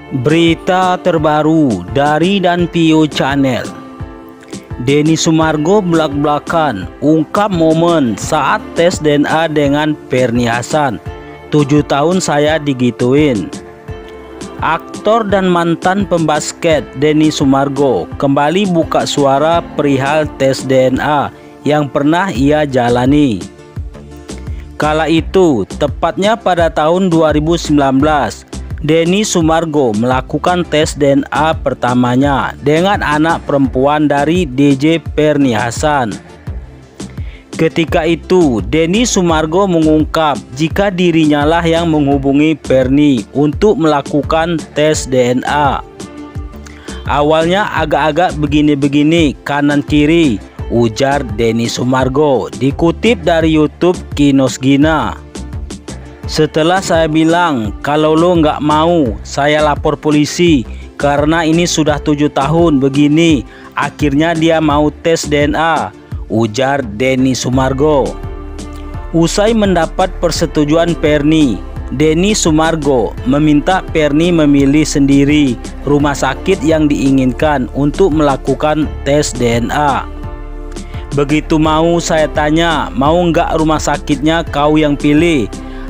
Berita terbaru dari Dan Pio Channel. Denny Sumargo belak-belakan ungkap momen saat tes DNA dengan Ferny Hassan. 7 tahun saya digituin. Aktor dan mantan pembasket Denny Sumargo kembali buka suara perihal tes DNA yang pernah ia jalani. Kala itu, tepatnya pada tahun 2019, Denny Sumargo melakukan tes DNA pertamanya dengan anak perempuan dari DJ Ferny Hassan. Ketika itu, Denny Sumargo mengungkap jika dirinya lah yang menghubungi Ferny untuk melakukan tes DNA. Awalnya agak-agak begini-begini kanan kiri, ujar Denny Sumargo, dikutip dari YouTube Kinosgina. Setelah saya bilang, kalau lo nggak mau, saya lapor polisi karena ini sudah 7 tahun begini. Akhirnya dia mau tes DNA, ujar Denny Sumargo. Usai mendapat persetujuan Ferny, Denny Sumargo meminta Ferny memilih sendiri rumah sakit yang diinginkan untuk melakukan tes DNA. Begitu mau saya tanya, mau nggak rumah sakitnya kau yang pilih?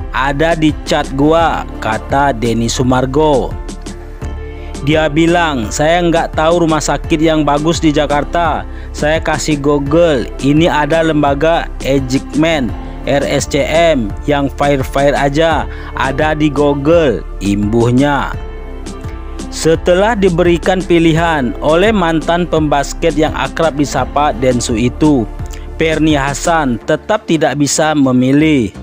Ada di chat gua, kata Denny Sumargo. Dia bilang, saya nggak tahu rumah sakit yang bagus di Jakarta. Saya kasih Google, ini ada lembaga Ejekmen RSCM yang fair-fair aja, ada di Google, imbuhnya. Setelah diberikan pilihan oleh mantan pembasket yang akrab disapa Densu itu, Ferny Hassan tetap tidak bisa memilih.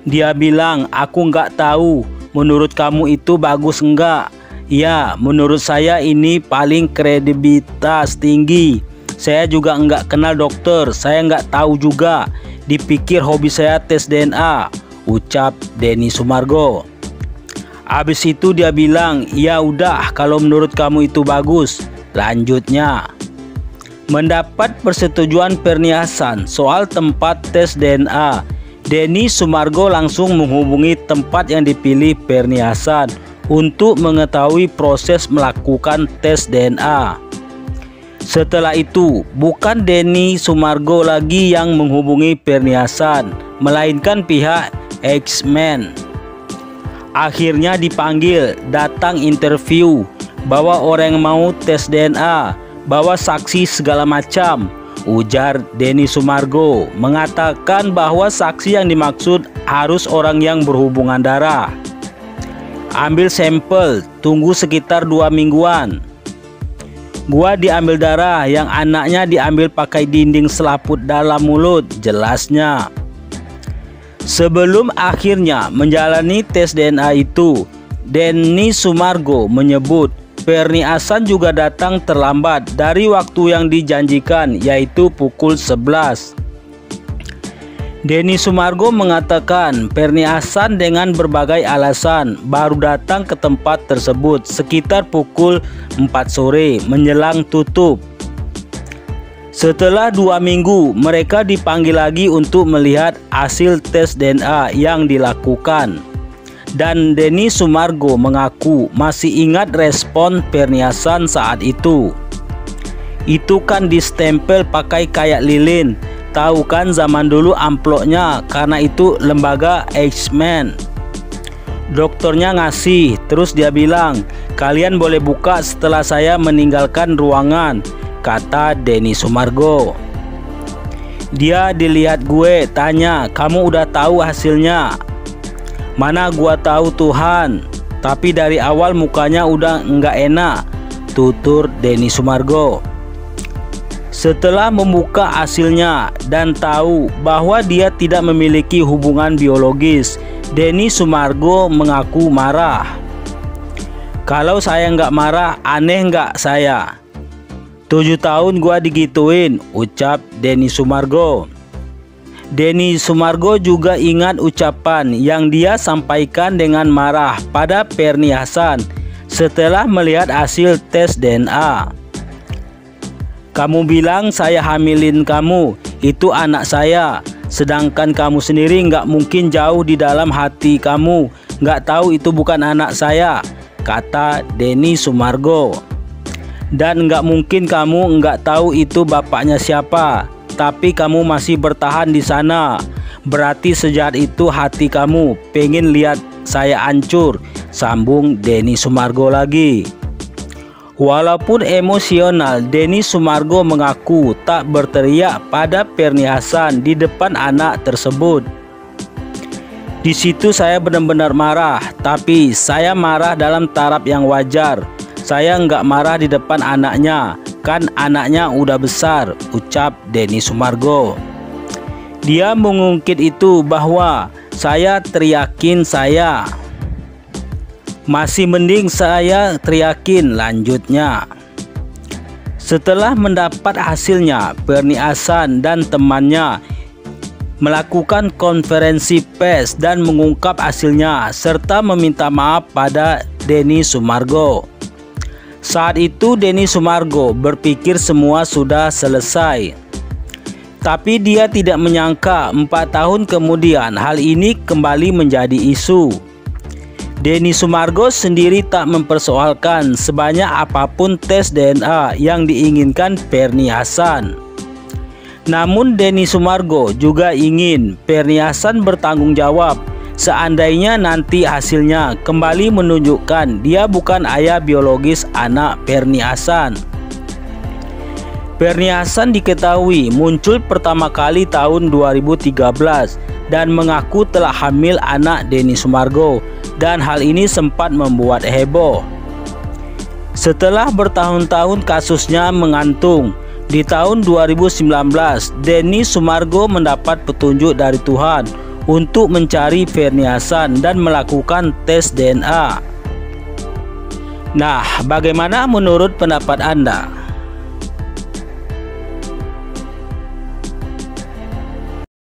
Dia bilang, aku nggak tahu, menurut kamu itu bagus enggak? Ya, menurut saya ini paling kredibilitas tinggi. Saya juga nggak kenal dokter, saya nggak tahu juga. Dipikir hobi saya tes DNA, ucap Denny Sumargo. Habis itu dia bilang, ya udah kalau menurut kamu itu bagus, lanjutnya. Mendapat persetujuan Ferny Hassan soal tempat tes DNA, Denny Sumargo langsung menghubungi tempat yang dipilih Ferny Hassan untuk mengetahui proses melakukan tes DNA. Setelah itu, bukan Denny Sumargo lagi yang menghubungi Ferny Hassan, melainkan pihak Ejekmen. Akhirnya dipanggil, datang interview, bawa orang yang mau tes DNA, bawa saksi segala macam, ujar Denny Sumargo, mengatakan bahwa saksi yang dimaksud harus orang yang berhubungan darah. Ambil sampel, tunggu sekitar 2 mingguan. Gua diambil darah, yang anaknya diambil pakai dinding selaput dalam mulut, jelasnya. Sebelum akhirnya menjalani tes DNA itu, Denny Sumargo menyebut Ferny Hassan juga datang terlambat dari waktu yang dijanjikan, yaitu pukul 11. Denny Sumargo mengatakan Ferny Hassan dengan berbagai alasan baru datang ke tempat tersebut sekitar pukul 4 sore menjelang tutup. Setelah 2 minggu, mereka dipanggil lagi untuk melihat hasil tes DNA yang dilakukan. Dan Denny Sumargo mengaku masih ingat respon Ferny Hassan saat itu. Itu kan distempel pakai kayak lilin. Tahu kan zaman dulu amplopnya, karena itu lembaga Ejekmen. Dokternya ngasih, terus dia bilang, kalian boleh buka setelah saya meninggalkan ruangan, kata Denny Sumargo. Dia dilihat gue, tanya, kamu udah tahu hasilnya? Mana gua tahu Tuhan, tapi dari awal mukanya udah nggak enak, tutur Denny Sumargo. Setelah membuka hasilnya dan tahu bahwa dia tidak memiliki hubungan biologis, Denny Sumargo mengaku marah. Kalau saya nggak marah, aneh nggak saya? 7 tahun gua digituin, ucap Denny Sumargo. Denny Sumargo juga ingat ucapan yang dia sampaikan dengan marah pada Ferny Hassan setelah melihat hasil tes DNA. Kamu bilang saya hamilin kamu, itu anak saya. Sedangkan kamu sendiri nggak mungkin jauh di dalam hati kamu nggak tahu itu bukan anak saya. kata Denny Sumargo. Dan nggak mungkin kamu nggak tahu itu bapaknya siapa, tapi kamu masih bertahan di sana. Berarti sejahat itu hati kamu, pengen lihat saya hancur, sambung Denny Sumargo lagi. Walaupun emosional, Denny Sumargo mengaku tak berteriak pada Perni-Hasan di depan anak tersebut. Di situ saya benar-benar marah, tapi saya marah dalam taraf yang wajar. Saya nggak marah di depan anaknya, kan anaknya udah besar, ucap Denny Sumargo. Dia mengungkit itu bahwa saya teriakin saya. Masih mending saya teriakin, lanjutnya. Setelah mendapat hasilnya, Perni-Hasan dan temannya melakukan konferensi pers dan mengungkap hasilnya serta meminta maaf pada Denny Sumargo. Saat itu Denny Sumargo berpikir semua sudah selesai. Tapi dia tidak menyangka 4 tahun kemudian hal ini kembali menjadi isu. Denny Sumargo sendiri tak mempersoalkan sebanyak apapun tes DNA yang diinginkan Perni-Hasan. Namun Denny Sumargo juga ingin Perni-Hasan bertanggung jawab seandainya nanti hasilnya kembali menunjukkan dia bukan ayah biologis anak Perni-Hasan. Perni-Hasan diketahui muncul pertama kali tahun 2013 dan mengaku telah hamil anak Denny Sumargo, dan hal ini sempat membuat heboh. Setelah bertahun-tahun kasusnya mengantung, di tahun 2019 Denny Sumargo mendapat petunjuk dari Tuhan untuk mencari Perni-Hasan dan melakukan tes DNA. Nah, bagaimana menurut pendapat Anda?